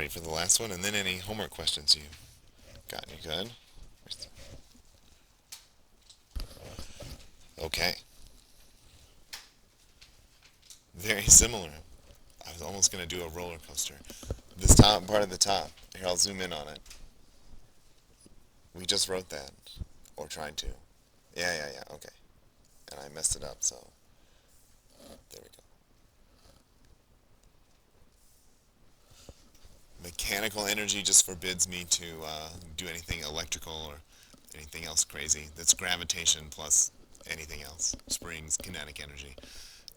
wait for the last one, and then any homework questions you got. You good? Okay. Very similar. I was almost going to do a roller coaster. This top part of the top. Here, I'll zoom in on it. We just wrote that. Or tried to. Yeah. Okay. And I messed it up, so there we go. Mechanical energy just forbids me to do anything electrical or anything else crazy. That's gravitation plus anything else. Springs, kinetic energy.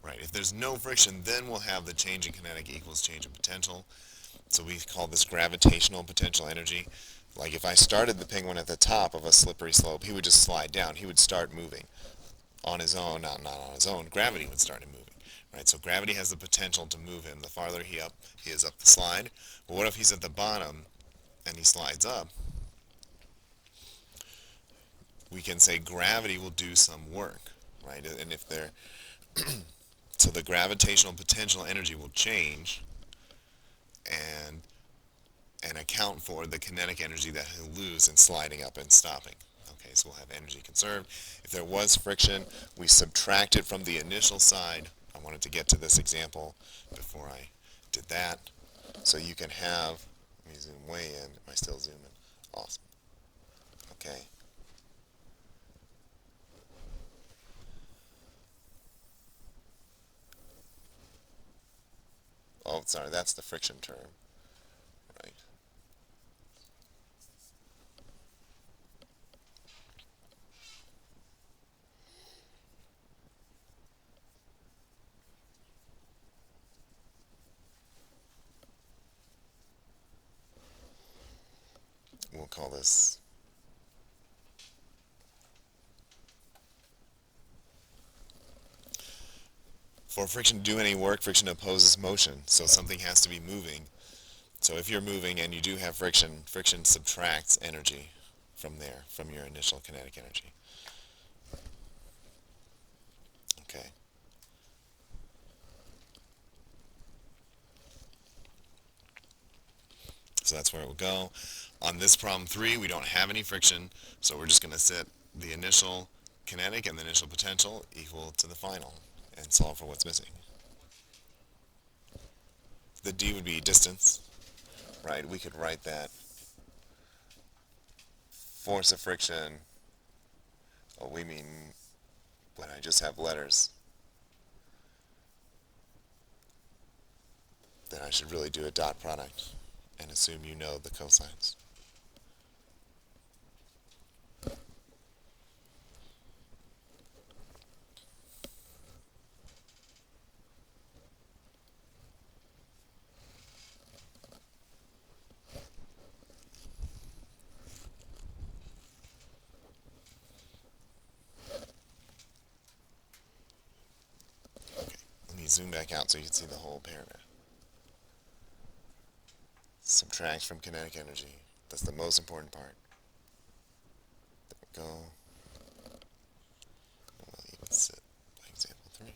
Right. If there's no friction, then we'll have the change in kinetic equals change in potential. So we call this gravitational potential energy. Like if I started the penguin at the top of a slippery slope, he would just slide down. He would start moving on his own, not on his own. Gravity would start him moving. Right? So gravity has the potential to move him. The farther he is up the slide. Well, what if he's at the bottom and he slides up? We can say gravity will do some work, right? And if they're so the gravitational potential energy will change and account for the kinetic energy that he'll lose in sliding up and stopping. Okay, so we'll have energy conserved. If there was friction, we subtract it from the initial side. I wanted to get to this example before I did that. So you can have, let me zoom way in. Am I still zooming? Awesome. Okay. Oh, sorry, that's the friction term. Right. We'll call this for friction to do any work, friction opposes motion. So something has to be moving. So if you're moving and you do have friction, friction subtracts energy from there, from your initial kinetic energy. Okay. So that's where it will go. On this problem 3, we don't have any friction, so we're just going to set the initial kinetic and the initial potential equal to the final and solve for what's missing. The d would be distance, right? We could write that force of friction. Oh, we mean when I just have letters, then I should really do a dot product and assume you know the cosines. Okay, let me zoom back out so you can see the whole paragraph. Subtracts from kinetic energy. That's the most important part. There we go. We'll even sit by example 3.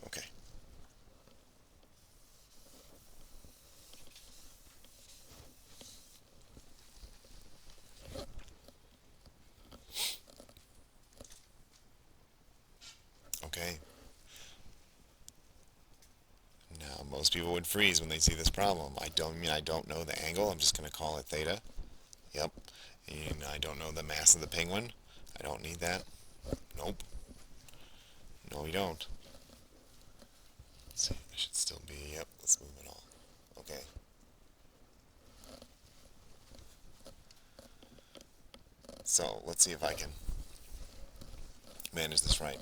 Okay. Okay. Now, most people would freeze when they see this problem. I don't know the angle. I'm just going to call it theta. Yep. And I don't know the mass of the penguin. I don't need that. Nope. No, we don't. Let's see. It should still be, yep, let's move it all. Okay. So, let's see if I can manage this right.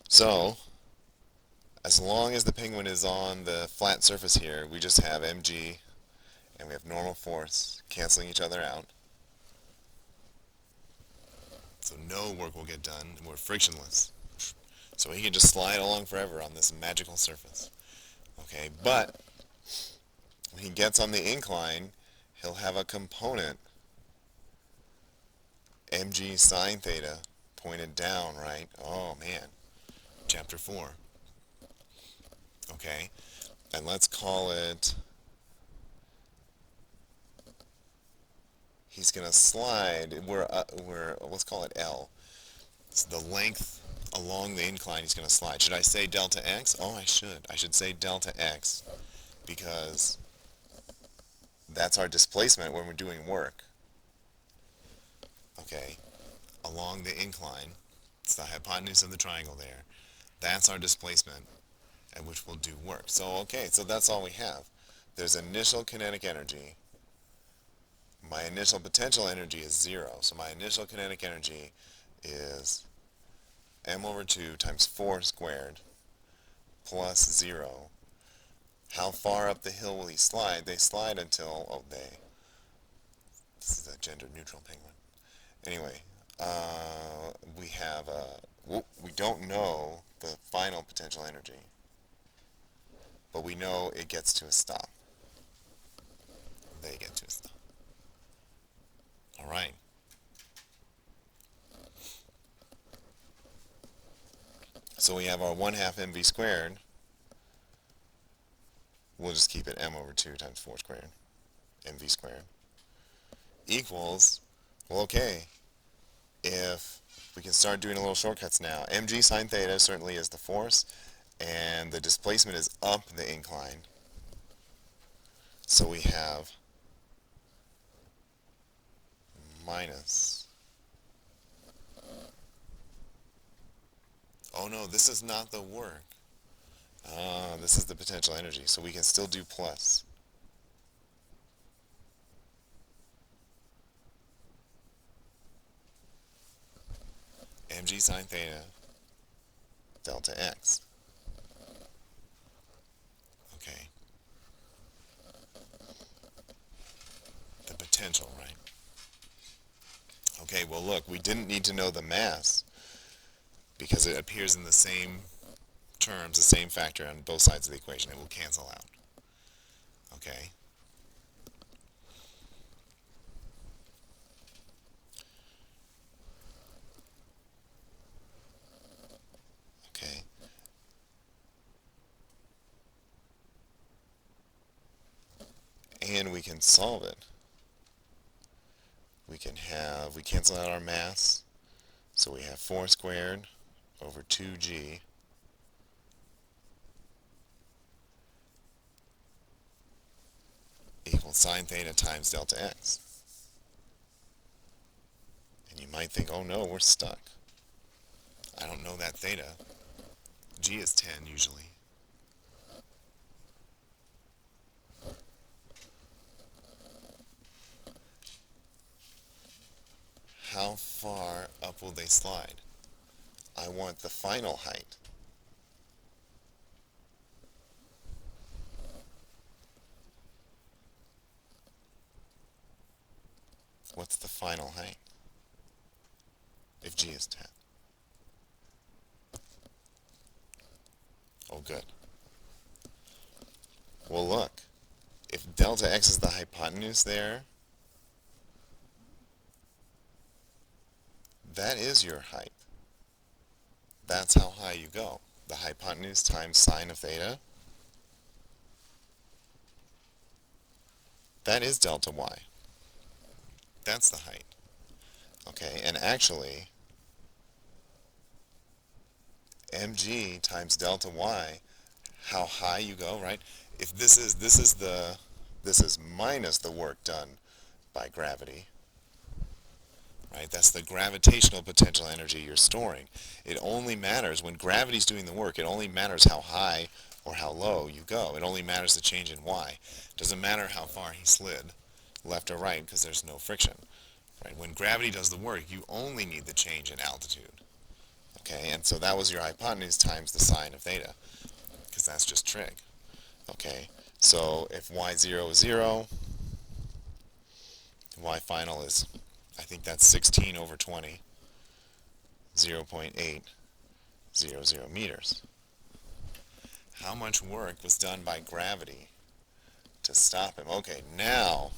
So, as long as the penguin is on the flat surface here, we just have mg, and we have normal force canceling each other out. So no work will get done, and we're frictionless. So he can just slide along forever on this magical surface. Okay, but when he gets on the incline, he'll have a component mg sine theta pointed down, right? Oh man, chapter 4. Okay, and let's call it, he's gonna slide, let's call it L. It's the length along the incline he's gonna slide. Should I say delta x? Oh, I should. I should say delta x because that's our displacement when we're doing work. Okay, along the incline, it's the hypotenuse of the triangle there. That's our displacement at which we'll do work. So, okay, so that's all we have. There's initial kinetic energy. My initial potential energy is 0. So my initial kinetic energy is m over 2 times 4 squared plus 0. How far up the hill will he slide? They slide until, this is a gender neutral penguin. Anyway, we have, we don't know the final potential energy, but we know it gets to a stop. They get to a stop. All right. So we have our 1/2 mv squared. We'll just keep it m over 2 times 4 squared, mv squared, equals, well, okay, if we can start doing a little shortcuts now. Mg sine theta certainly is the force, and the displacement is up the incline. So we have minus, oh no, this is not the work. This is the potential energy, so we can still do plus. Mg sine theta delta x. Okay. The potential, right? Okay, well look, we didn't need to know the mass because it appears in the same terms, the same factor on both sides of the equation. It will cancel out. Okay? Okay. And we can solve it. We cancel out our mass, so we have 4 squared over 2g equals sine theta times delta x. And you might think, oh no, we're stuck. I don't know that theta. G is 10 usually. How far up will they slide? I want the final height. What's the final height if g is 10? Oh, good. Well, look. If delta x is the hypotenuse there, that is your height. That's how high you go. The hypotenuse times sine of theta, that is delta y. That's the height. Okay, and actually, mg times delta y, how high you go, right? If this is minus the work done by gravity, right? That's the gravitational potential energy you're storing. It only matters when gravity's doing the work. It only matters how high or how low you go. It only matters the change in y. It doesn't matter how far he slid, left or right, because there's no friction. Right? When gravity does the work, you only need the change in altitude. Okay, and so that was your hypotenuse times the sine of theta, because that's just trig. Okay, so if y0 is 0, y final is, I think that's 16 over 20, 0.800 meters. How much work was done by gravity to stop him? Okay, now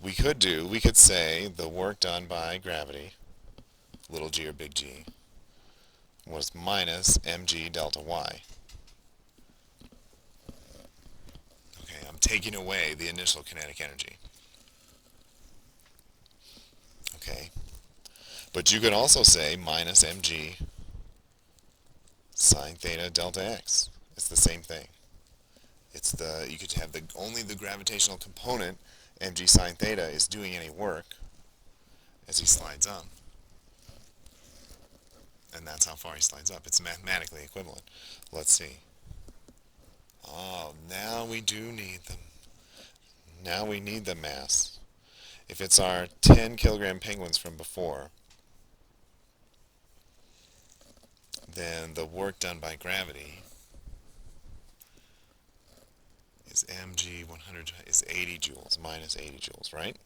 we could say the work done by gravity, little g or big G, was minus mg delta y. Okay, I'm taking away the initial kinetic energy. Okay, but you could also say minus mg sine theta delta x. It's the same thing. You could have only the gravitational component mg sine theta is doing any work as he slides up, and that's how far he slides up. It's mathematically equivalent. Let's see. Oh, now we do need them. Now we need the mass. If it's our 10 kilogram penguins from before, then the work done by gravity is mg 100 is 80 joules, minus 80 joules, right?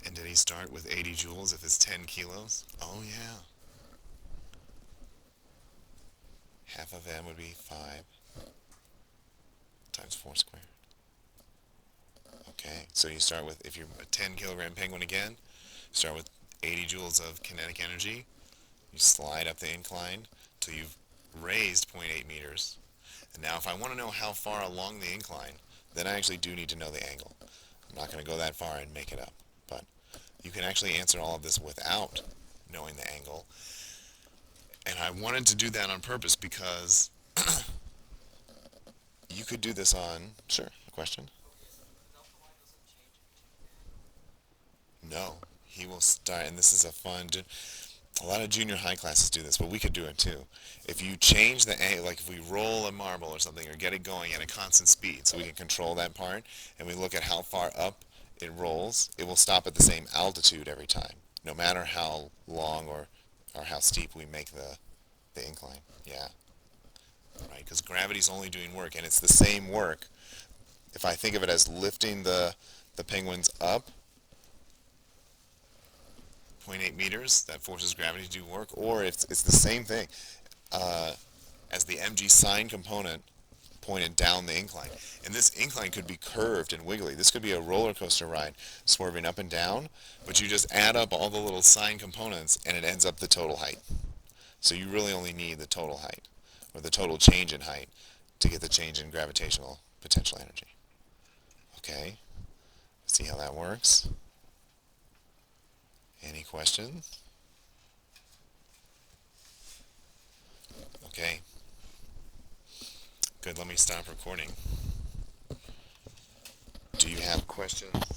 And did he start with 80 joules if it's 10 kilos? Oh yeah. Half of m would be 5 times 4 squared. Okay, so you start with, if you're a 10 kilogram penguin again, start with 80 joules of kinetic energy. You slide up the incline till you've raised 0.8 meters. And now if I want to know how far along the incline, then I actually do need to know the angle. I'm not going to go that far and make it up. But you can actually answer all of this without knowing the angle. And I wanted to do that on purpose because you could do this on, sure, a question? No, he will start, and this is a lot of junior high classes do this, but we could do it too. If you change the angle, like if we roll a marble or something, or get it going at a constant speed, so we can control that part, and we look at how far up it rolls, it will stop at the same altitude every time, no matter how long or how steep we make the incline. Yeah, right, because gravity's only doing work, and it's the same work. If I think of it as lifting the penguins up, 0.8 meters, that forces gravity to do work, or it's the same thing as the mg sine component pointed down the incline. And this incline could be curved and wiggly. This could be a roller coaster ride, swerving up and down, but you just add up all the little sine components and it ends up the total height. So you really only need the total height, or the total change in height, to get the change in gravitational potential energy. Okay, see how that works? Any questions? Okay. Good, let me stop recording. Do you have questions?